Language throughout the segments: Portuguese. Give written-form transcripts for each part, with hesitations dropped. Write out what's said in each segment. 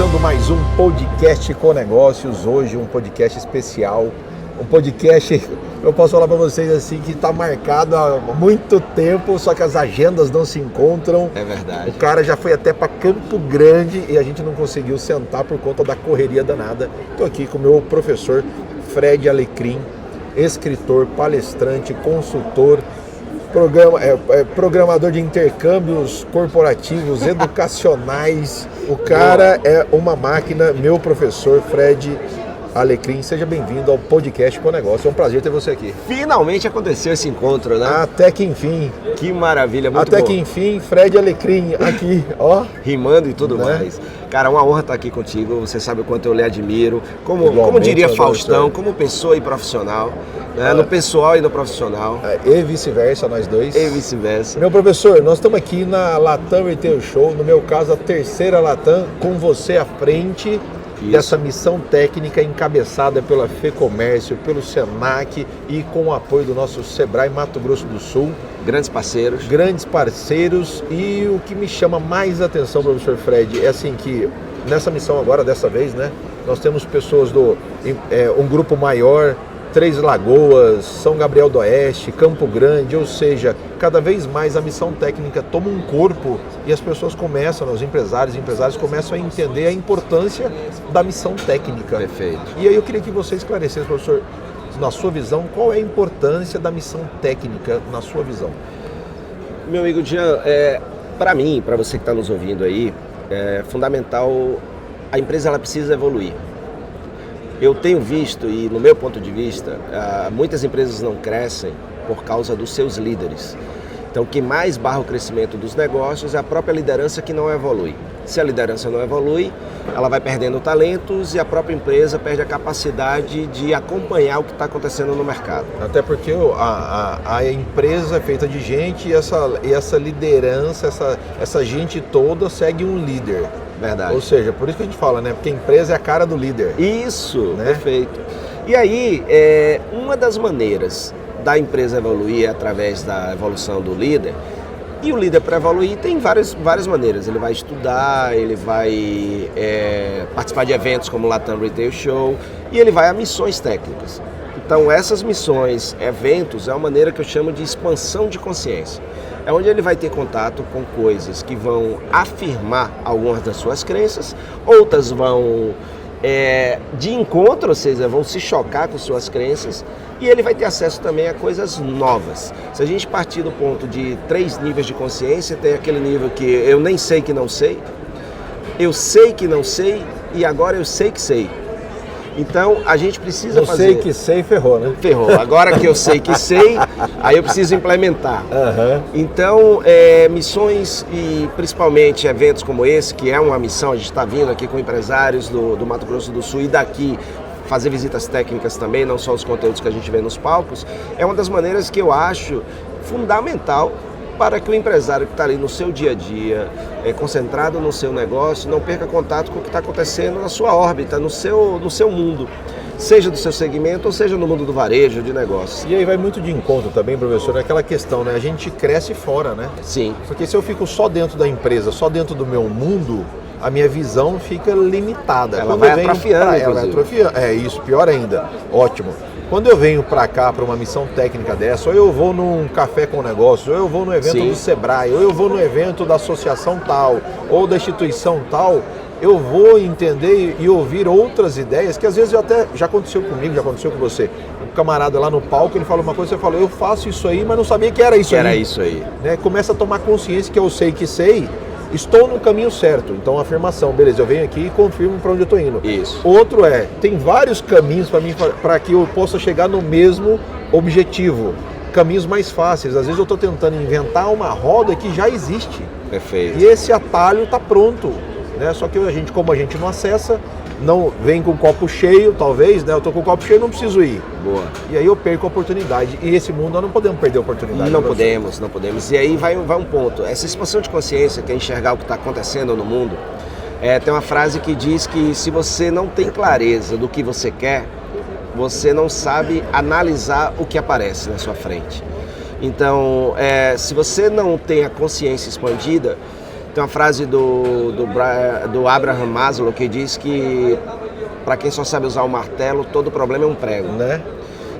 começando mais um podcast com negócios. Hoje um podcast especial, um podcast, eu posso falar para vocês assim, que está marcado há muito tempo, só que as agendas não se encontram. É verdade. O cara já foi até para Campo Grande e a gente não conseguiu sentar por conta da correria danada. Estou aqui com o meu professor Fred Alecrim, escritor, palestrante, consultor, programador de intercâmbios corporativos, educacionais. O cara é uma máquina, meu professor Fred Alecrim. Seja bem-vindo ao podcast com negócio. É um prazer ter você aqui. Finalmente aconteceu esse encontro, né? Até que enfim. Que maravilha, muito Até bom. que enfim, Fred Alecrim aqui, ó. Rimando e tudo Né? mais. Cara, uma honra estar aqui contigo. Você sabe o quanto eu lhe admiro. Como Igualmente, diria meu Faustão, professor. como pessoa e profissional. Né? No pessoal e no profissional. E vice-versa, nós dois. E vice-versa. Meu professor, nós estamos aqui na Latam Retail Show, no meu caso a terceira Latam, com você à frente. Isso. Dessa missão técnica encabeçada pela FEComércio, pelo Senac e com o apoio do nosso Sebrae Mato Grosso do Sul. Grandes parceiros. Grandes parceiros. E o que me chama mais atenção, professor Fred, é assim que nessa missão agora, dessa vez, né, nós temos pessoas um grupo maior, Três Lagoas, São Gabriel do Oeste, Campo Grande, ou seja, cada vez mais a missão técnica toma um corpo e as pessoas começam, os empresários começam a entender a importância da missão técnica. Perfeito. E aí eu queria que você esclarecesse, professor, na sua visão, qual é a importância da missão técnica na sua visão? Meu amigo Jean, para mim, para você que está nos ouvindo aí, é fundamental, a empresa ela precisa evoluir. Eu tenho visto, e no meu ponto de vista, muitas empresas não crescem por causa dos seus líderes. Então, o que mais barra o crescimento dos negócios é a própria liderança que não evolui. Se a liderança não evolui, ela vai perdendo talentos e a própria empresa perde a capacidade de acompanhar o que está acontecendo no mercado. Até porque a empresa é feita de gente e essa liderança, essa gente toda segue um líder. Verdade. Ou seja, por isso que a gente fala, né? Porque a empresa é a cara do líder. Isso, né? Perfeito. E aí, uma das maneiras da empresa evoluir é através da evolução do líder. E o líder, para evoluir, tem várias maneiras. Ele vai estudar, ele vai participar de eventos como o Latam Retail Show e ele vai a missões técnicas. Então, essas missões, eventos, é uma maneira que eu chamo de expansão de consciência. É onde ele vai ter contato com coisas que vão afirmar algumas das suas crenças, outras vão de encontro, ou seja, vão se chocar com suas crenças, e ele vai ter acesso também a coisas novas. Se a gente partir do ponto de 3 níveis de consciência, tem aquele nível que eu nem sei que não sei, eu sei que não sei e agora eu sei que sei. Então, a gente precisa Eu fazer... sei que sei, ferrou, né? Ferrou. Agora que eu sei que sei, aí eu preciso implementar. Uhum. Então, missões e principalmente eventos como esse, que é uma missão, a gente está vindo aqui com empresários do Mato Grosso do Sul e daqui, fazer visitas técnicas também, não só os conteúdos que a gente vê nos palcos, é uma das maneiras que eu acho fundamental para que o empresário que está ali no seu dia a dia, concentrado no seu negócio, não perca contato com o que está acontecendo na sua órbita, no seu mundo, seja do seu segmento ou seja no mundo do varejo, de negócios. E aí vai muito de encontro também, professor, naquela questão, né? A gente cresce fora, né? Sim. Porque se eu fico só dentro da empresa, só dentro do meu mundo, a minha visão fica limitada. Ela vai atrofiando, ela vai atrofiando. É isso, pior ainda. Ótimo. Quando eu venho para cá, para uma missão técnica dessa, ou eu vou num café com negócio, ou eu vou no evento Sim. do Sebrae, ou eu vou no evento da associação tal, ou da instituição tal, eu vou entender e ouvir outras ideias que às vezes até já aconteceu comigo, já aconteceu com você. Um camarada lá no palco, ele fala uma coisa, você fala, eu faço isso aí, mas não sabia que era isso aí. Era isso aí. Né? Começa a tomar consciência que eu sei que sei, estou no caminho certo. Então, afirmação, beleza, eu venho aqui e confirmo para onde eu estou indo. Isso. Outro tem vários caminhos para mim, para que eu possa chegar no mesmo objetivo. Caminhos mais fáceis. Às vezes eu estou tentando inventar uma roda que já existe. Perfeito. E esse atalho está pronto. Né? Só que como a gente não acessa, não vem com o copo cheio, talvez, né? Eu estou com o copo cheio, não preciso ir. Boa. E aí eu perco a oportunidade. E esse mundo nós não podemos perder a oportunidade. Não podemos. E aí vai um ponto. Essa expansão de consciência, que é enxergar o que está acontecendo no mundo, tem uma frase que diz que se você não tem clareza do que você quer, você não sabe analisar o que aparece na sua frente. Então, se você não tem a consciência expandida, Tem uma frase do Abraham Maslow que diz que para quem só sabe usar o martelo, todo problema é um prego. Né?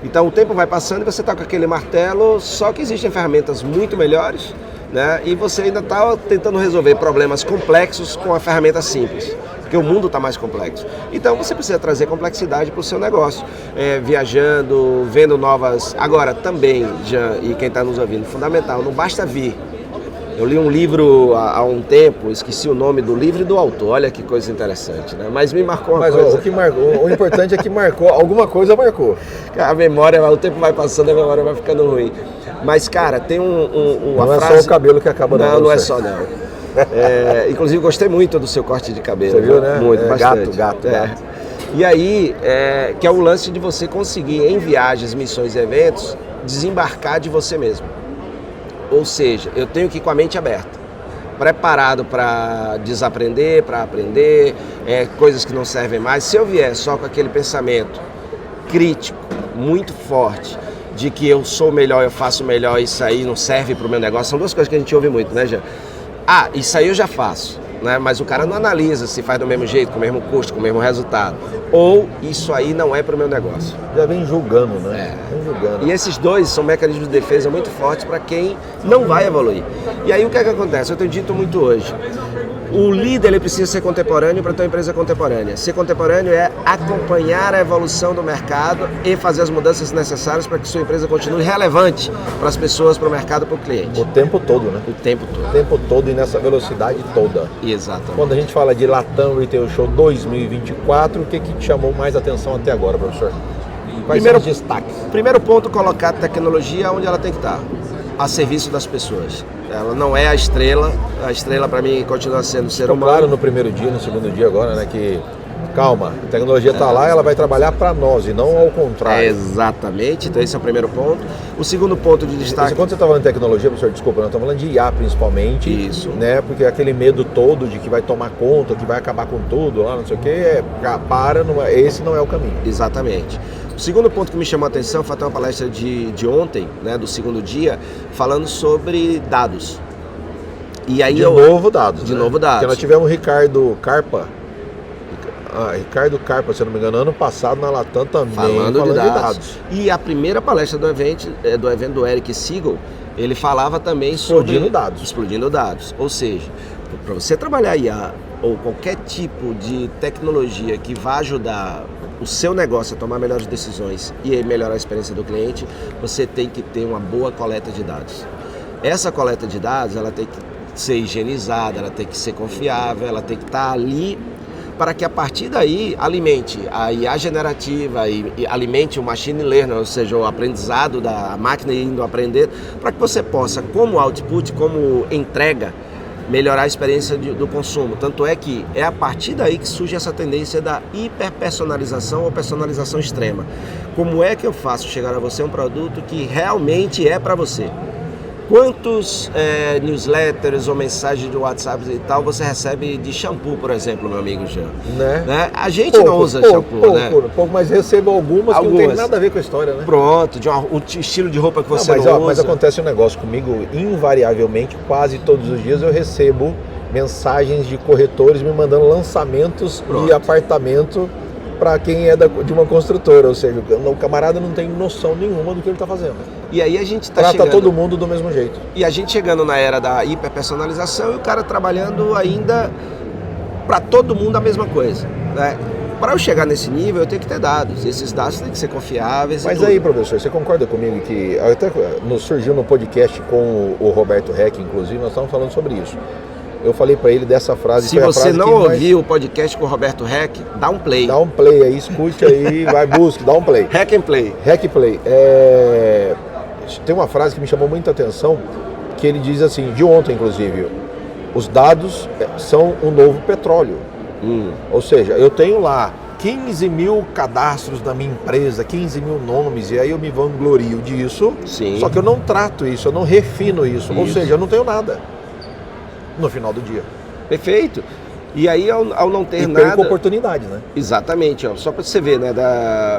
Então o tempo vai passando e você está com aquele martelo, só que existem ferramentas muito melhores, né? E você ainda está tentando resolver problemas complexos com a ferramenta simples, porque o mundo está mais complexo. Então você precisa trazer complexidade para o seu negócio, viajando, vendo novas... Agora, também, Jean, e quem está nos ouvindo, fundamental, não basta vir. Eu li um livro há um tempo, esqueci o nome do livro e do autor, olha que coisa interessante, né? Mas me marcou uma coisa. O que marcou, o importante é que marcou, alguma coisa marcou. A memória, o tempo vai passando, a memória vai ficando ruim. Mas, cara, tem uma não frase... é só o cabelo que acaba não. Não é só, não. Inclusive, gostei muito do seu corte de cabelo. Você viu, né? Muito, bastante. Gato. E aí, que é o lance de você conseguir, em viagens, missões e eventos, desembarcar de você mesmo. Ou seja, eu tenho que ir com a mente aberta, preparado para desaprender, para aprender, coisas que não servem mais. Se eu vier só com aquele pensamento crítico, muito forte, de que eu sou melhor, eu faço melhor, isso aí não serve para o meu negócio, são duas coisas que a gente ouve muito, né, Jean? Isso aí eu já faço, né? Mas o cara não analisa se faz do mesmo jeito, com o mesmo custo, com o mesmo resultado. Ou isso aí não é para o meu negócio. Já vem julgando, né? Vem julgando. E esses dois são mecanismos de defesa muito fortes para quem não vai evoluir. E aí o que é que acontece? Eu tenho dito muito hoje. O líder ele precisa ser contemporâneo para ter uma empresa contemporânea. Ser contemporâneo é acompanhar a evolução do mercado e fazer as mudanças necessárias para que sua empresa continue relevante para as pessoas, para o mercado, para o cliente. O tempo todo, né? O tempo todo. O tempo todo e nessa velocidade toda. Exatamente. Quando a gente fala de Latam Retail Show 2024, o que te chamou mais atenção até agora, professor? Quais são os destaques? Primeiro ponto, colocar a tecnologia onde ela tem que estar, a serviço das pessoas. Ela não é a estrela para mim continua sendo ser humano. Claro, no primeiro dia, no segundo dia agora, né, que calma, a tecnologia está lá, ela vai trabalhar para nós e não ao contrário. Exatamente, então esse é o primeiro ponto. O segundo ponto de destaque... Quando você está falando de tecnologia, professor, desculpa, nós estamos falando de IA principalmente. Isso. Né, porque aquele medo todo de que vai tomar conta, que vai acabar com tudo, lá, não sei o que, esse não é o caminho. Exatamente. O segundo ponto que me chamou a atenção foi até uma palestra de ontem, né, do segundo dia, falando sobre dados. E aí novo dados. De novo dados. Porque nós tivemos o Ricardo Carpa, se eu não me engano, ano passado na Latam também falando de dados. E a primeira palestra do evento do Eric Siegel, ele falava também sobre... Explodindo dados. Ou seja, para você trabalhar IA ou qualquer tipo de tecnologia que vá ajudar o seu negócio a tomar melhores decisões e melhorar a experiência do cliente, você tem que ter uma boa coleta de dados. Essa coleta de dados, ela tem que ser higienizada, ela tem que ser confiável, ela tem que estar ali para que a partir daí alimente a IA generativa e alimente o machine learning, ou seja, o aprendizado da máquina indo aprender, para que você possa, como output, como entrega, melhorar a experiência do consumo. Tanto é que é a partir daí que surge essa tendência da hiperpersonalização ou personalização extrema. Como é que eu faço chegar a você um produto que realmente é para você? Quantos newsletters ou mensagens de WhatsApp e tal você recebe de shampoo, por exemplo, meu amigo Jean? Né? A gente não usa shampoo, né? Pouco, mas recebo algumas que não tem nada a ver com a história, né? Pronto, de um estilo de roupa que você não usa. Mas acontece um negócio comigo, invariavelmente, quase todos os dias eu recebo mensagens de corretores me mandando lançamentos de apartamento para quem é de uma construtora, ou seja, o camarada não tem noção nenhuma do que ele está fazendo. E aí a gente trata todo mundo do mesmo jeito. E a gente chegando na era da hiperpersonalização e o cara trabalhando ainda para todo mundo a mesma coisa, né? Para eu chegar nesse nível, eu tenho que ter dados. Esses dados têm que ser confiáveis. Mas aí, professor, você concorda comigo que até surgiu no podcast com o Roberto Heck, inclusive, nós estávamos falando sobre isso. Eu falei para ele dessa frase. Se você não ouviu o podcast com o Roberto Heck, dá um play. Dá um play aí, escute aí, vai, busque, dá um play. Hack and Play. Hack and Play. Tem uma frase que me chamou muita atenção, que ele diz assim, de ontem inclusive, os dados são o novo petróleo. Ou seja, eu tenho lá 15 mil cadastros da minha empresa, 15 mil nomes, e aí eu me vanglorio disso. Sim. Só que eu não trato isso, eu não refino isso. Ou seja, eu não tenho nada no final do dia. Perfeito. E aí, ao não ter E nada... perca oportunidade, né? Exatamente, ó. Só para você ver, né,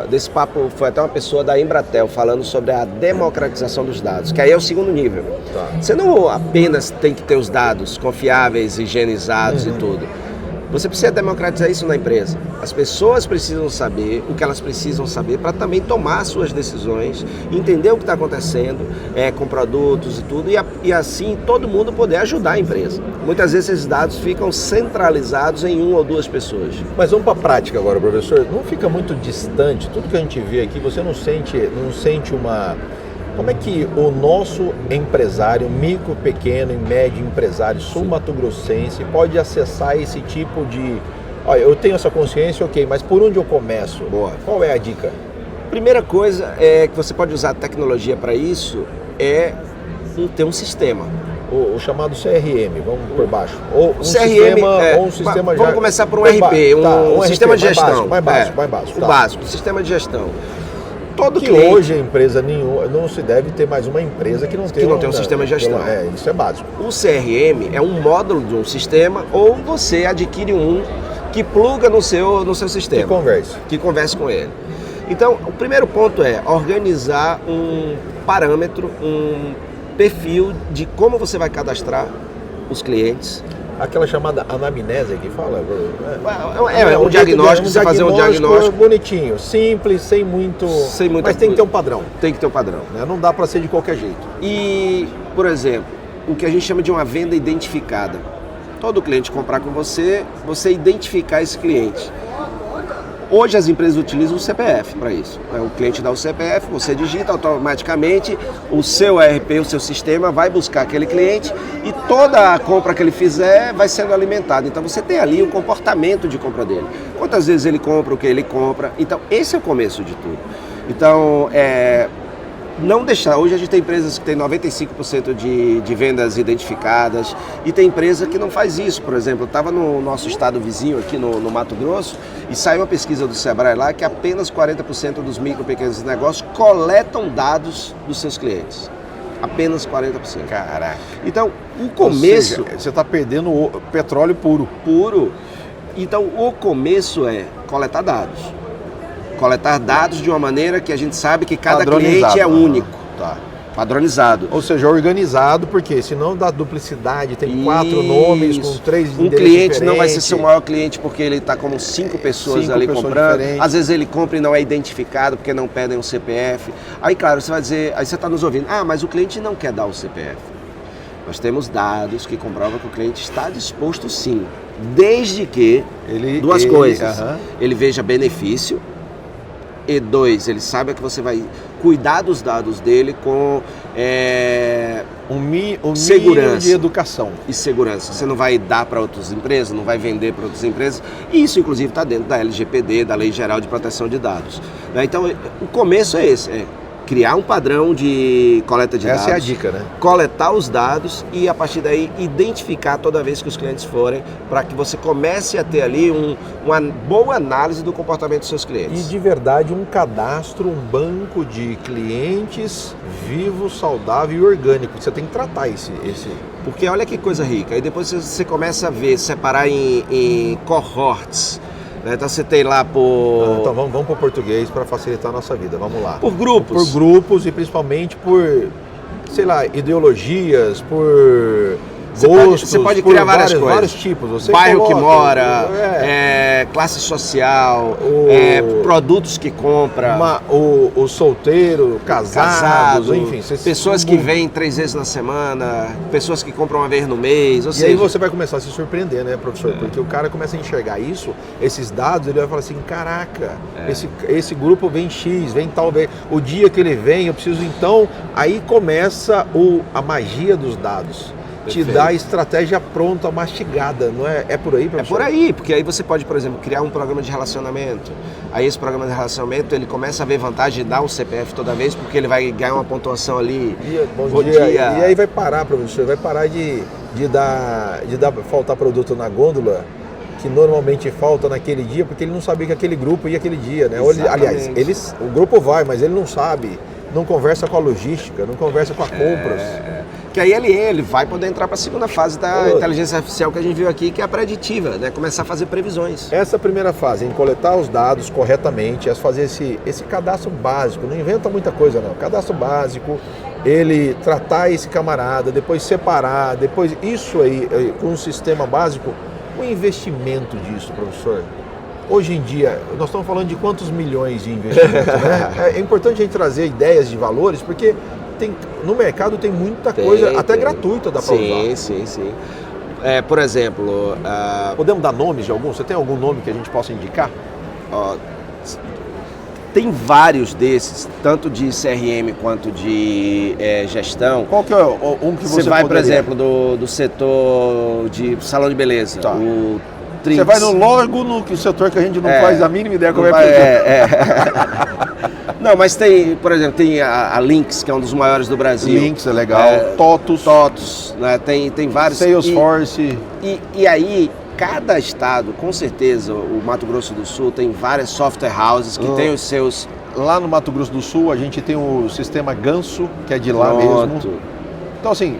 desse papo, foi até uma pessoa da Embratel falando sobre a democratização dos dados, que aí é o segundo nível. Tá. Você não apenas tem que ter os dados confiáveis, higienizados e tudo. Você precisa democratizar isso na empresa. As pessoas precisam saber o que elas precisam saber para também tomar suas decisões, entender o que está acontecendo com produtos e tudo, e assim todo mundo poder ajudar a empresa. Muitas vezes esses dados ficam centralizados em uma ou duas pessoas. Mas vamos para a prática agora, professor. Não fica muito distante, tudo que a gente vê aqui, você não sente uma... Como é que o nosso empresário, micro, pequeno e médio empresário sul-mato-grossense pode acessar esse tipo de... Olha, eu tenho essa consciência, ok, mas por onde eu começo? Boa. Qual é a dica? Primeira coisa é que você pode usar a tecnologia para isso, ter um sistema. O chamado CRM, vamos por baixo. Ou um CRM, sistema, ou um sistema vamos já... começar por um RP, um sistema de gestão. Mais básico. O Tá. básico, o sistema de gestão. Todo Que cliente, hoje a empresa nenhuma, não se deve ter mais uma empresa que não tenha um sistema de gestão. Isso é básico. O CRM é um módulo de um sistema, ou você adquire um que pluga no seu sistema. Que converse com ele. Então, o primeiro ponto é organizar um parâmetro, um perfil de como você vai cadastrar os clientes. Aquela chamada anamnese que fala? Um diagnóstico, você fazer um diagnóstico bonitinho, simples, sem muito... Mas tem que ter um padrão. Tem que ter um padrão. Né? Não dá para ser de qualquer jeito. E, por exemplo, o que a gente chama de uma venda identificada. Todo cliente comprar com você identificar esse cliente. Hoje as empresas utilizam o CPF para isso. O cliente dá o CPF, você digita automaticamente, o seu ERP, o seu sistema vai buscar aquele cliente e toda a compra que ele fizer vai sendo alimentada. Então você tem ali o comportamento de compra dele. Quantas vezes ele compra, o que ele compra. Então esse é o começo de tudo. Então, não deixar. Hoje a gente tem empresas que tem 95% de vendas identificadas e tem empresa que não faz isso. Por exemplo, eu estava no nosso estado vizinho aqui no Mato Grosso e saiu uma pesquisa do Sebrae lá que apenas 40% dos micro e pequenos negócios coletam dados dos seus clientes. Apenas 40%. Caraca. Então, o começo... Ou seja, você está perdendo o petróleo puro. Então, o começo é coletar dados. Coletar dados de uma maneira que a gente sabe que cada cliente é único. Tá. Padronizado. Ou seja, organizado, porque senão dá duplicidade, tem 4 nomes com 3 endereços Um cliente diferentes. não vai ser seu maior cliente porque ele está com 5 pessoas ali comprando. Diferentes. Às vezes ele compra e não é identificado porque não pedem um CPF. Aí, claro, você vai dizer, aí você está nos ouvindo, mas o cliente não quer dar o CPF. Nós temos dados que comprovam que o cliente está disposto sim, desde que duas coisas. Ele veja benefício. E 2, ele saiba que você vai cuidar dos dados dele com segurança de educação. E segurança. Você não vai dar para outras empresas, não vai vender para outras empresas. E isso, inclusive, está dentro da LGPD, da Lei Geral de Proteção de Dados. Então, o começo é esse, criar um padrão de coleta de dados. Essa é a dica, né? Coletar os dados e, a partir daí, identificar toda vez que os clientes forem, para que você comece a ter ali uma boa análise do comportamento dos seus clientes. E, de verdade, um cadastro, um banco de clientes vivo, saudável e orgânico. Você tem que tratar esse... Porque olha que coisa rica. Aí depois você começa a ver, separar em cohorts. Então você tem lá por... Então vamos para o português para facilitar a nossa vida, vamos lá. Por grupos. Por grupos e principalmente por, sei lá, ideologias, por gostos. Você pode criar várias coisas. Vários tipos. Você bairro coloca, que mora, classe social, produtos que compra. O solteiro, casados, enfim. Pessoas que vêm 3 vezes na semana, pessoas que compram uma vez no mês. Ou seja, aí você vai começar a se surpreender, né, professor? Porque o cara começa a enxergar isso, esses dados, ele vai falar assim, caraca, esse grupo vem X, vem tal, vem. O dia que ele vem, eu preciso então... Aí começa a magia dos dados. Perfeito. Te dá a estratégia pronta, mastigada, não é? É por aí, professor? É por aí, porque aí você pode, por exemplo, criar um programa de relacionamento. Aí esse programa de relacionamento, ele começa a ver vantagem de dar um CPF toda vez, porque ele vai ganhar uma pontuação ali. Bom dia. E aí vai parar, professor, vai parar de faltar produto na gôndola, que normalmente falta naquele dia, porque ele não sabia que aquele grupo ia aquele dia, né? Aliás, o grupo vai, mas ele não sabe. não conversa com a logística, não conversa com a compras. Que aí ele vai poder entrar para a segunda fase da inteligência artificial que a gente viu aqui, que é a preditiva, né? Começar a fazer previsões. Essa primeira fase, em coletar os dados corretamente, é fazer esse cadastro básico, não inventa muita coisa não, cadastro básico, ele tratar esse camarada, depois separar, depois isso aí, com um sistema básico, o investimento disso, professor. Hoje em dia, nós estamos falando de quantos milhões de investimentos, né? É importante a gente trazer ideias de valores, porque no mercado tem muita coisa, até gratuita dá para usar. Sim. Por exemplo... Podemos dar nomes de algum? Você tem algum nome que a gente possa indicar? Tem vários desses, tanto de CRM quanto de gestão. Qual que é um que você vai, poderia... por exemplo, do setor de salão de beleza. Tá. O Você vai logo no setor que a gente não faz a mínima ideia como Não, mas tem, por exemplo, tem a Lynx, que é um dos maiores do Brasil. Lynx é legal. TOTUS, né? Tem vários. Salesforce. E aí, cada estado, com certeza, o Mato Grosso do Sul tem várias software houses que tem os seus... Lá no Mato Grosso do Sul, a gente tem o sistema Ganso, que é de lá mesmo. Então, assim...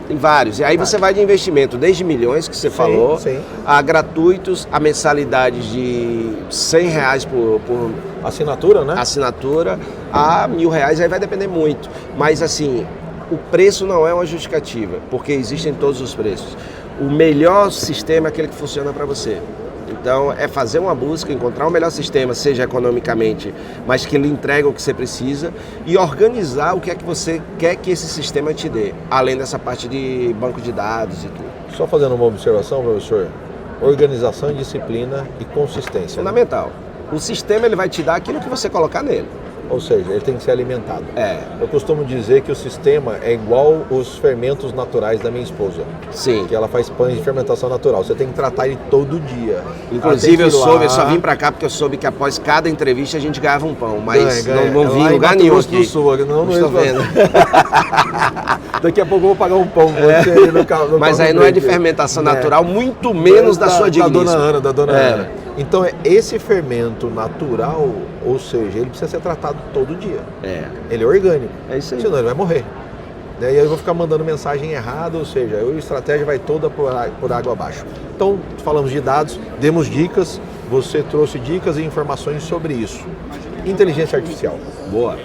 Tem vários. E aí você vai de investimento, desde milhões que você falou, a gratuitos, a mensalidade de R$100 por assinatura, né? Assinatura, a R$1.000, aí vai depender muito. Mas assim, o preço não é uma justificativa, porque existem todos os preços. O melhor sistema é aquele que funciona para você. Então, é fazer uma busca, encontrar o melhor sistema, seja economicamente, mas que lhe entregue o que você precisa e organizar o que é que você quer que esse sistema te dê, além dessa parte de banco de dados e tudo. Só fazendo uma observação, professor, organização, disciplina e consistência. Fundamental. O sistema ele vai te dar aquilo que você colocar nele. Ou seja, ele tem que ser alimentado. Eu costumo dizer que o sistema é igual os fermentos naturais da minha esposa. Sim. Que ela faz pães de fermentação natural. Você tem que tratar ele todo dia. Inclusive eu só vim pra cá porque eu soube que após cada entrevista a gente ganhava um pão, mas não vi em lugar nenhum aqui. Do Sul, não estou vendo. Daqui a pouco eu vou pagar um pão. Mas aí não é de fermentação natural, muito menos da sua digníssima. Da dona Ana. Então, esse fermento natural, ou seja, ele precisa ser tratado todo dia. Ele é orgânico. É isso aí. Senão ele vai morrer. E aí eu vou ficar mandando mensagem errada, ou seja, a estratégia vai toda por água abaixo. Então, falamos de dados, demos dicas, você trouxe dicas e informações sobre isso. Inteligência artificial. Boa.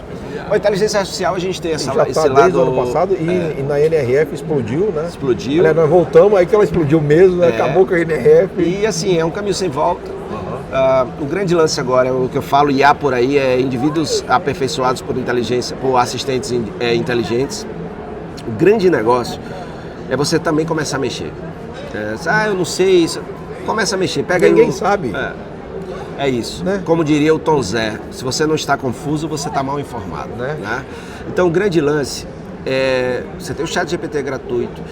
A inteligência artificial, a gente tem esse já lado... desde o ano passado e na NRF explodiu, né? Explodiu. Nós voltamos, aí que ela explodiu mesmo, né? Acabou com a NRF. E assim, é um caminho sem volta. O grande lance agora, o que eu falo, IA por aí, é indivíduos aperfeiçoados por inteligência, por assistentes inteligentes. O grande negócio é você também começar a mexer. Eu não sei isso. Começa a mexer. Ninguém sabe. É isso. Né? Como diria o Tom Zé, se você não está confuso, você está mal informado. Né? Então o grande lance é, você tem o ChatGPT gratuito,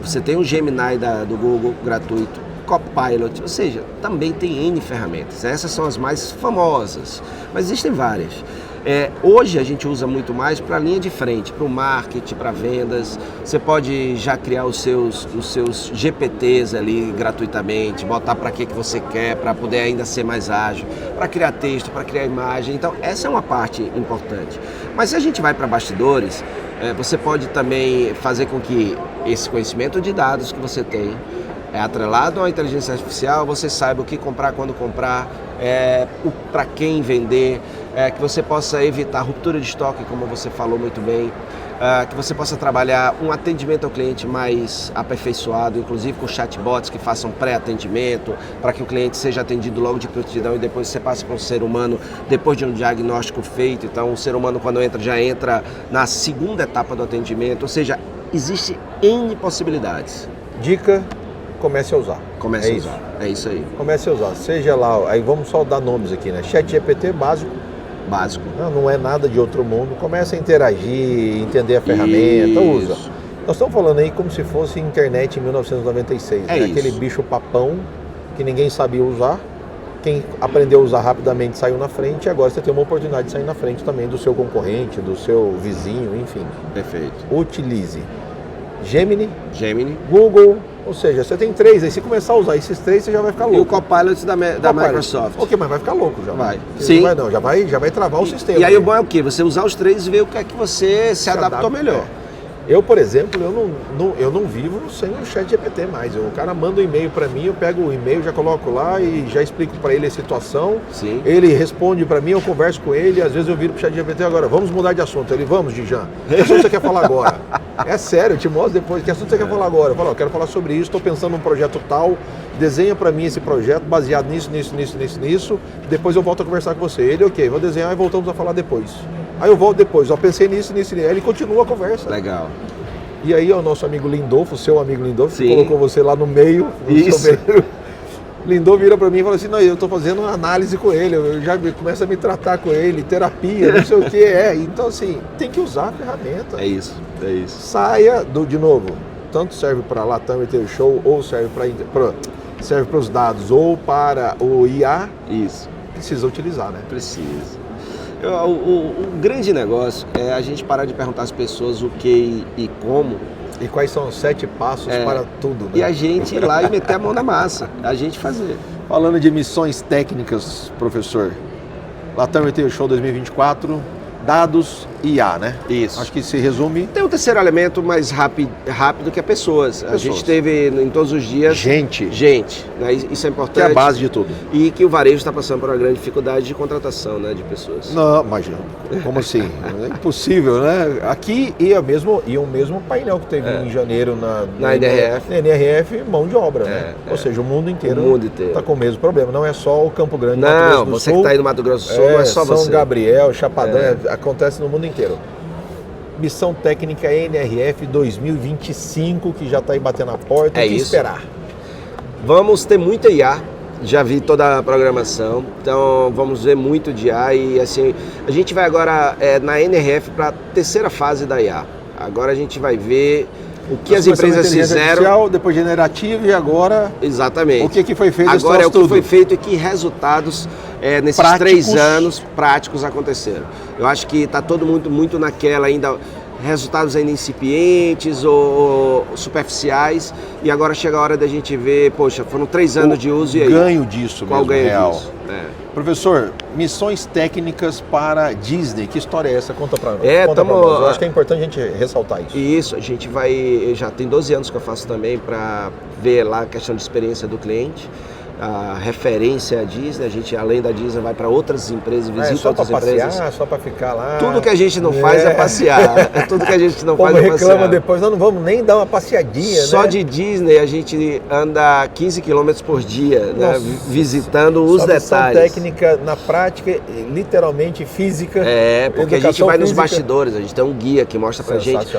você tem o Gemini do Google gratuito, Copilot, ou seja, também tem N ferramentas. Essas são as mais famosas, mas existem várias. Hoje a gente usa muito mais para a linha de frente, para o marketing, para vendas. Você pode já criar os seus GPTs ali gratuitamente, botar para que você quer, para poder ainda ser mais ágil, para criar texto, para criar imagem. Então essa é uma parte importante. Mas se a gente vai para bastidores, você pode também fazer com que esse conhecimento de dados que você tem atrelado à inteligência artificial, você saiba o que comprar, quando comprar, para quem vender, que você possa evitar ruptura de estoque, como você falou muito bem, que você possa trabalhar um atendimento ao cliente mais aperfeiçoado, inclusive com chatbots que façam pré-atendimento, para que o cliente seja atendido logo de prontidão e depois você passe para um ser humano depois de um diagnóstico feito. Então o ser humano, quando entra, já entra na segunda etapa do atendimento, ou seja, existe N possibilidades. Dica: comece a usar. Comece a usar. É isso aí. Comece a usar. Seja lá, aí vamos só dar nomes aqui, né? ChatGPT básico. Não é nada de outro mundo. Comece a interagir, entender a ferramenta, usa. Nós estamos falando aí como se fosse internet em 1996. Né? Aquele bicho papão que ninguém sabia usar. Quem aprendeu a usar rapidamente saiu na frente, e agora você tem uma oportunidade de sair na frente também do seu concorrente, do seu vizinho, enfim. Perfeito. Utilize Gemini, Gemini, Google, Ou seja, você tem 3, aí se começar a usar esses 3, você já vai ficar louco. E o Copilot da Microsoft. Ok, mas vai ficar louco já. Vai. Sim. Sim. Não, já vai travar o sistema. E aí o bom é o quê? Você usar os 3 e ver o que é que você se adaptou melhor. Eu, por exemplo, eu não vivo sem o ChatGPT mais. O cara manda um e-mail para mim, eu pego o e-mail, já coloco lá e já explico para ele a situação. Sim. Ele responde para mim, eu converso com ele, às vezes eu viro pro ChatGPT agora, vamos mudar de assunto. Ele, vamos, Dijan, que assunto você quer falar agora? É sério, eu te mostro depois, que assunto você quer falar agora? Eu falo, eu quero falar sobre isso, estou pensando num projeto tal, desenha para mim esse projeto baseado nisso, depois eu volto a conversar com você. Ele, ok, vou desenhar e voltamos a falar depois. Aí eu volto depois, pensei nisso, aí ele continua a conversa. Legal. E aí o nosso amigo Lindolfo, seu amigo Lindolfo, Sim. que colocou você lá no meio. Isso. Lindolfo vira para mim e fala assim, não, eu estou fazendo uma análise com ele, eu já começo a me tratar com ele, terapia, não sei o que é. Então assim, tem que usar a ferramenta. É isso. Saia de novo, tanto serve para Latam Retail Show, ou serve para os dados, ou para o IA. Isso. Precisa utilizar, né? Precisa. O grande negócio é a gente parar de perguntar às pessoas o que e como. E quais são os 7 passos para tudo, né? E a gente ir lá e meter a mão na massa, a gente fazer. Falando de missões técnicas, professor, Latam Retail Show 2024, dados e IA, né? Isso. Acho que se resume... Tem um terceiro elemento mais rápido que é pessoas. A gente teve em todos os dias... Gente, né? Isso é importante. que é a base de tudo. E que o varejo está passando por uma grande dificuldade de contratação, né, de pessoas. Não, imagina. Como assim? É impossível, né? Aqui e o mesmo painel que teve em janeiro na NRF. Na NRF, mão de obra, né? Ou seja, o mundo inteiro está com o mesmo problema. Não é só o Campo Grande, Mato Grosso do Sul. Você que está aí no Mato Grosso do Sul, não é só você. São Gabriel, Chapadão, acontece no mundo inteiro. Missão técnica NRF 2025, que já está aí batendo a porta, o que esperar? Vamos ter muita IA, já vi toda a programação, então vamos ver muito de IA e assim, a gente vai agora na NRF para a terceira fase da IA. Agora a gente vai ver o que as empresas fizeram. Artificial, depois generativo e agora... Exatamente. O que foi feito? Agora é o que foi feito e que resultados nesses práticos. 3 anos práticos aconteceram. Eu acho que está todo mundo muito naquela ainda, resultados ainda incipientes ou superficiais, e agora chega a hora da gente ver, poxa, foram 3 anos de uso e aí? Ganho disso qual mesmo, ganho real. disso? Professor, missões técnicas para Disney, que história é essa? Conta para nós. Eu acho que é importante a gente ressaltar isso. Isso, a gente vai, já tem 12 anos que eu faço também para ver lá a questão de experiência do cliente. A referência à Disney, a gente além da Disney vai para outras empresas, visita outras empresas. Só para ficar lá. Tudo que a gente não faz é passear. Tudo que a gente não faz é passear. Reclama depois, nós não vamos nem dar uma passeadinha, Só de Disney a gente anda 15 km por dia, né, visitando os detalhes. Técnica na prática, literalmente física. Porque a gente vai nos bastidores, a gente tem um guia que mostra pra gente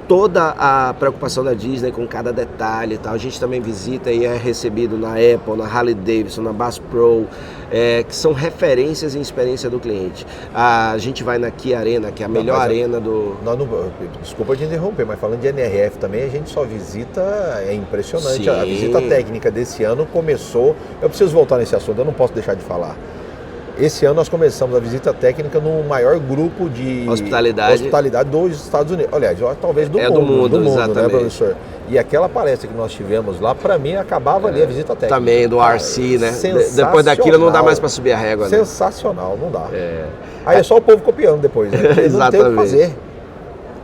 toda a preocupação da Disney com cada detalhe e tal. A gente também visita e é recebido na Apple, na Harley Davidson, na Bass Pro, que são referências em experiência do cliente. A gente vai na Kia Arena, que é a melhor arena do... Desculpa te interromper, mas falando de NRF também, a gente só visita, é impressionante. Sim. A visita técnica desse ano começou, eu preciso voltar nesse assunto, eu não posso deixar de falar. Esse ano nós começamos a visita técnica no maior grupo de hospitalidade dos Estados Unidos. Aliás, talvez do mundo, né, professor? E aquela palestra que nós tivemos lá, para mim, acabava ali a visita técnica. Também do RC, né? Depois daquilo não dá mais para subir a régua. Sensacional, né? Não dá. Aí é só o povo copiando depois, né? Exatamente. Não tem o que fazer.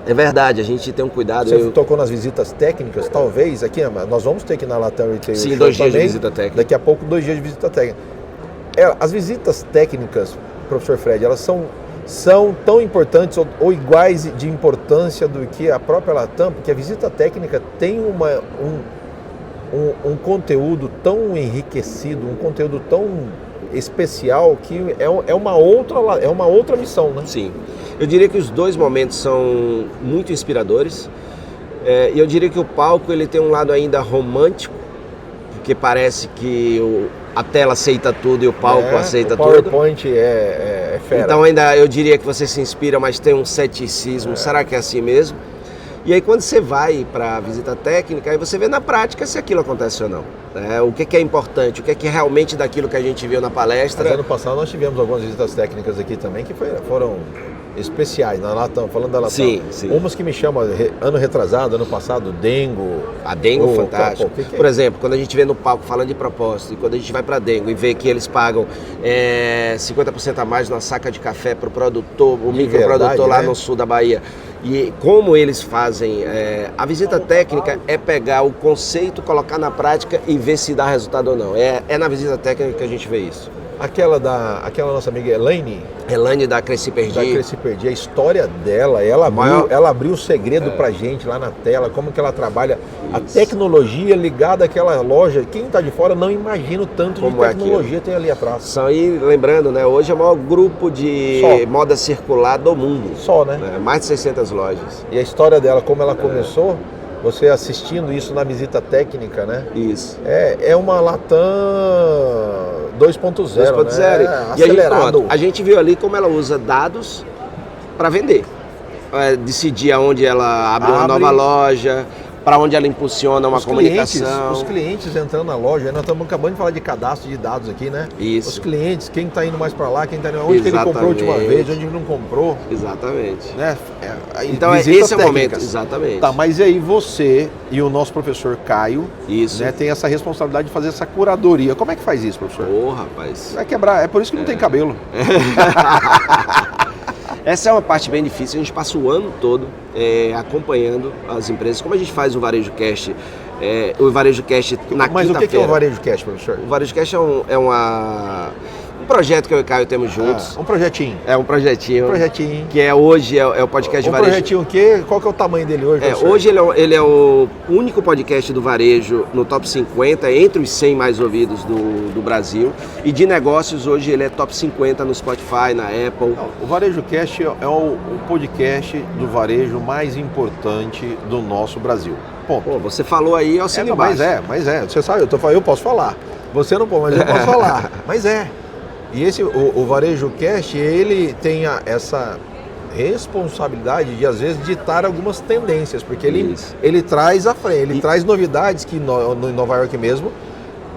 É verdade, a gente tem um cuidado. Você tocou nas visitas técnicas, talvez, aqui, nós vamos ter que ir na Latam Retail Show. Sim, 2 dias de visita técnica. Daqui a pouco, 2 dias de visita técnica. As visitas técnicas, professor Fred, elas são tão importantes ou iguais de importância do que a própria Latam, porque a visita técnica tem um conteúdo tão enriquecido, um conteúdo tão especial que é uma outra missão, né? Sim. Eu diria que os 2 momentos são muito inspiradores. E eu diria que o palco ele tem um lado ainda romântico, porque parece que a tela aceita tudo e o palco aceita tudo. O PowerPoint é fera. Então ainda eu diria que você se inspira, mas tem um ceticismo. Será que é assim mesmo? E aí quando você vai para a visita técnica, aí você vê na prática se aquilo acontece ou não. Né? O que é importante, o que é realmente daquilo que a gente viu na palestra. Mas ano passado nós tivemos algumas visitas técnicas aqui também que foram especiais, na Latam, falando da Latam. Sim. Umas que me chamam, ano retrasado, ano passado, Dengo. A Dengo, fantástico. Por exemplo, quando a gente vê no palco falando de propósito, e quando a gente vai para Dengo e vê que eles pagam 50% a mais na saca de café para o produtor, o microprodutor lá no sul da Bahia, e como eles fazem, a visita técnica é pegar o conceito, colocar na prática e ver se dá resultado ou não. É na visita técnica que a gente vê isso. Aquela nossa amiga Elaine da Cresci Perdi. A história dela, ela abriu o segredo pra gente lá na tela, como que ela trabalha, a tecnologia ligada àquela loja. Quem tá de fora não imagina o tanto como de tecnologia tem ali atrás. E lembrando, né, hoje é o maior grupo de moda circular do mundo. Né? Mais de 600 lojas. E a história dela, como ela começou, você assistindo isso na visita técnica, né? Isso. É uma Latam 2.0, né? Acelerado. A gente viu ali como ela usa dados para vender. Decidir aonde ela abre uma nova loja, para onde ela impulsiona uma comunicação. Os clientes entrando na loja, nós estamos acabando de falar de cadastro de dados aqui, né? Isso. Os clientes, quem está indo mais para lá, quem está indo... Onde que ele comprou a última vez, onde ele não comprou. Exatamente. Né? Então esse é o momento. Exatamente. Tá, mas aí você e o nosso professor Caio, né, tem essa responsabilidade de fazer essa curadoria. Como é que faz isso, professor? Rapaz. Vai quebrar, é por isso que não tem cabelo. Essa é uma parte bem difícil, a gente passa o ano todo acompanhando as empresas. Como a gente faz o Varejo Cast, o Varejo Cast na quinta-feira. Mas o que é o Varejo Cast, professor? O Varejo Cast é um projeto que eu e o Caio temos juntos. Um projetinho. É um projetinho. Que hoje é o podcast de varejo. Projetinho o quê? Qual que é o tamanho dele hoje, professor? Hoje ele é o único podcast do varejo no top 50, entre os 100 mais ouvidos do Brasil. E de negócios, hoje ele é top 50 no Spotify, na Apple. O Varejo Cast é o podcast do varejo mais importante do nosso Brasil. Ponto. Você falou aí, eu assino embaixo. Mas é. Você sabe, eu posso falar. Você não pode, mas eu posso falar. Mas é. E o Varejo Cast, ele tem essa responsabilidade de, às vezes, ditar algumas tendências, porque ele traz à frente, ele traz novidades que em Nova York mesmo,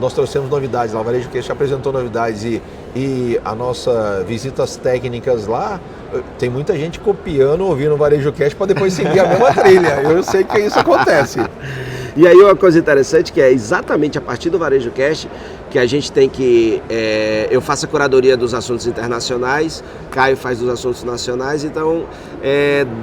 nós trouxemos novidades lá, o Varejo Cast apresentou novidades e as nossas visitas técnicas lá, tem muita gente copiando, ouvindo o Varejo Cast para depois seguir a mesma trilha. Eu sei que isso acontece. E aí uma coisa interessante que é exatamente a partir do Varejo Cast que a gente tem que... eu faço a curadoria dos assuntos internacionais, Caio faz dos assuntos nacionais, então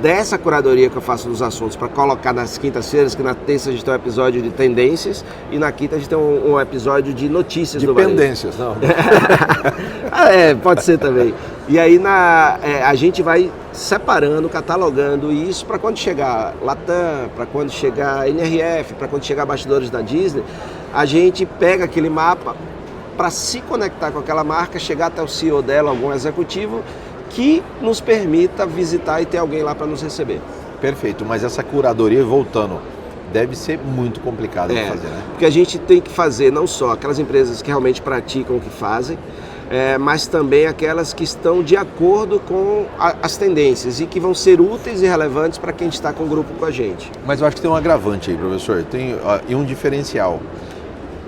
dessa curadoria que eu faço dos assuntos para colocar nas quintas-feiras, que na terça a gente tem um episódio de tendências e na quinta a gente tem um episódio de notícias do varejo. Dependências, não. Pode ser também. E aí a gente vai separando, catalogando isso para quando chegar Latam, para quando chegar NRF, para quando chegar bastidores da Disney, a gente pega aquele mapa para se conectar com aquela marca, chegar até o CEO dela, algum executivo, que nos permita visitar e ter alguém lá para nos receber. Perfeito, mas essa curadoria, voltando, deve ser muito complicada de fazer, né? Porque a gente tem que fazer não só aquelas empresas que realmente praticam o que fazem, mas também aquelas que estão de acordo com as tendências e que vão ser úteis e relevantes para quem está com o grupo com a gente. Mas eu acho que tem um agravante aí, professor, e um diferencial.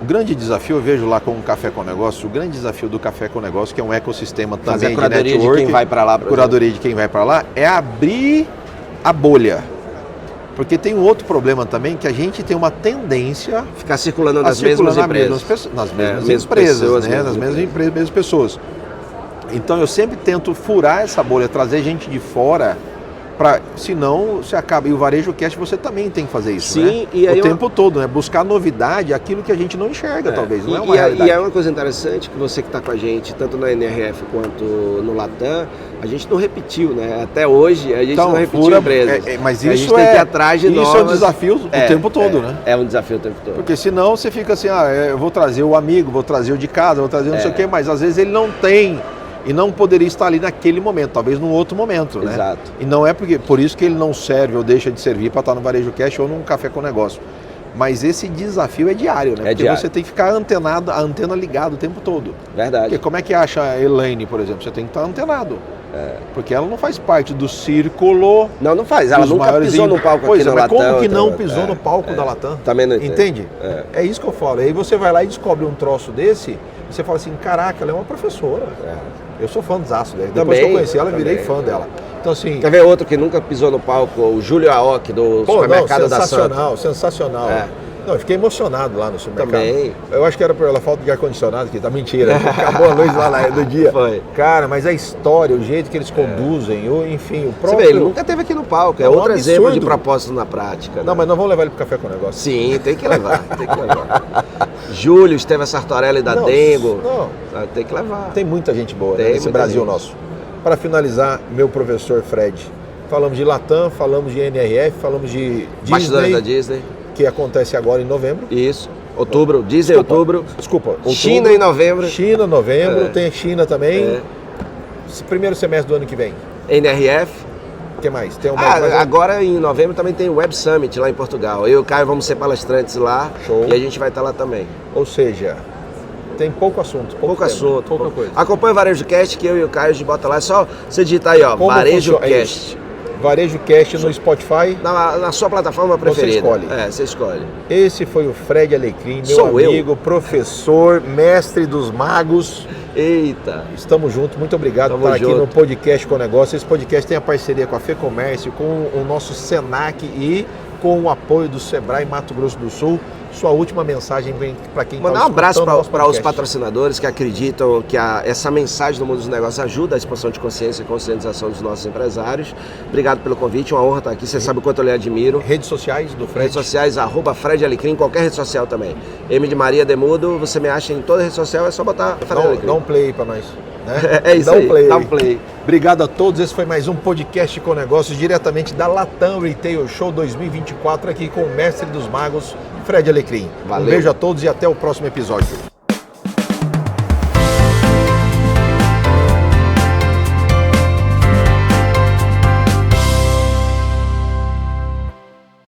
O grande desafio, eu vejo lá com o Café com Negócio, o grande desafio do Café com Negócio, que é um ecossistema também de network, de quem vai para lá, curadoria de quem vai para lá, é abrir a bolha. Porque tem um outro problema também, que a gente tem uma tendência... Ficar circulando nas mesmas empresas. Nas mesmas empresas, né? Nas mesmas pessoas. Então eu sempre tento furar essa bolha, trazer gente de fora, senão você acaba. E o Varejo Cast você também tem que fazer isso, sim, né? E aí o tempo todo, né? Buscar novidade, aquilo que a gente não enxerga, talvez, não é uma realidade. E é uma coisa interessante que você que está com a gente, tanto na NRF quanto no Latam, a gente não repetiu, né? Até hoje a gente não repetiu empresas. Mas isso a gente tem que ir atrás de novas. Isso é um desafio o tempo todo, né? É um desafio o tempo todo. Porque senão você fica assim, eu vou trazer o amigo, vou trazer o de casa, vou trazer não sei o quê, mas às vezes ele não tem e não poderia estar ali naquele momento, talvez num outro momento, né? Exato. E não é por isso que ele não serve ou deixa de servir para estar no Varejo Cast ou num Café com Negócio. Mas esse desafio é diário, né? Porque você tem que ficar antenado, a antena ligada o tempo todo. Verdade. Porque como é que acha a Elaine, por exemplo? Você tem que estar antenado. Porque ela não faz parte do círculo. Não faz. Ela dos nunca maiores pisou no palco Pois aqui é, no mas Latam. como que não outra- pisou no palco da Latam? Também não entendo. Entende? É isso que eu falo. Aí você vai lá e descobre um troço desse, e você fala assim, caraca, ela é uma professora. Eu sou fãzaço dela. Depois que eu conheci ela, eu virei fã dela. Então assim... Quer ver outro que nunca pisou no palco? O Júlio Aoki, do supermercado da Santa. sensacional, sensacional. Não, eu fiquei emocionado lá no supermercado. Também. Eu acho que era pela falta de ar-condicionado aqui, tá mentira. Acabou a luz lá no dia. Foi. Cara, mas a história, o jeito que eles conduzem, enfim, o Você próprio... vê, ele nunca esteve aqui no palco. É Não, outro um exemplo de absurdo. propósito na prática. Não, né? mas nós vamos levar ele pro Café com Negócio. Sim, tem que levar, tem que levar. Júlio, Esteva Sartorelli da Não, Dengo. não. Tem que levar. Tem muita gente boa, né, Tem nesse muita Brasil gente. nosso. Para finalizar, meu professor Fred, falamos de Latam, falamos de NRF, falamos de Bastidores da Disney, Disney. que acontece agora em novembro. Isso. Outubro, Disney, outubro. Desculpa. Outubro, China em novembro. China, novembro. É. Tem China também. É. Primeiro semestre do ano que vem. NRF. O que mais? Tem mais um? Agora em novembro também tem o Web Summit lá em Portugal. Eu e o Caio vamos ser palestrantes lá. Show. E a gente vai estar lá também. Ou seja, tem pouco assunto. Pouco tema, assunto. Pouca pouco. coisa. Acompanha o Varejo Cast, que eu e o Caio a gente bota lá. É só você digitar aí, ó. Como Varejo funciona? É Cast. isso. Varejo Cast no Spotify. Na sua plataforma preferida. escolhe. Você escolhe. Esse foi o Fred Alecrim, meu Sou eu. amigo, professor, mestre dos magos. Eita. Estamos juntos, muito obrigado Tamo por estar aqui junto. no Podcast com Negócio. Esse podcast tem a parceria com a FEComércio, com o nosso Senac e com o apoio do Sebrae Mato Grosso do Sul. Sua última mensagem vem para quem está Mandar um abraço para os podcast. patrocinadores que acreditam que essa mensagem do mundo dos negócios ajuda a expansão de consciência e conscientização dos nossos empresários. Obrigado pelo convite, uma honra estar aqui. Você sabe o quanto eu lhe admiro. Redes sociais do Fred. Redes sociais, @Fred Alecrim, qualquer rede social também. M de Maria Demudo, você me acha em toda rede social, é só botar Fred Alecrim. Dá um play aí para nós. Né? É isso dá aí, um play. dá um play. Obrigado a todos. Esse foi mais um podcast com negócios diretamente da Latam Retail Show 2024 aqui com o mestre dos magos, Fred Alecrim. Valeu. Um beijo a todos e até o próximo episódio.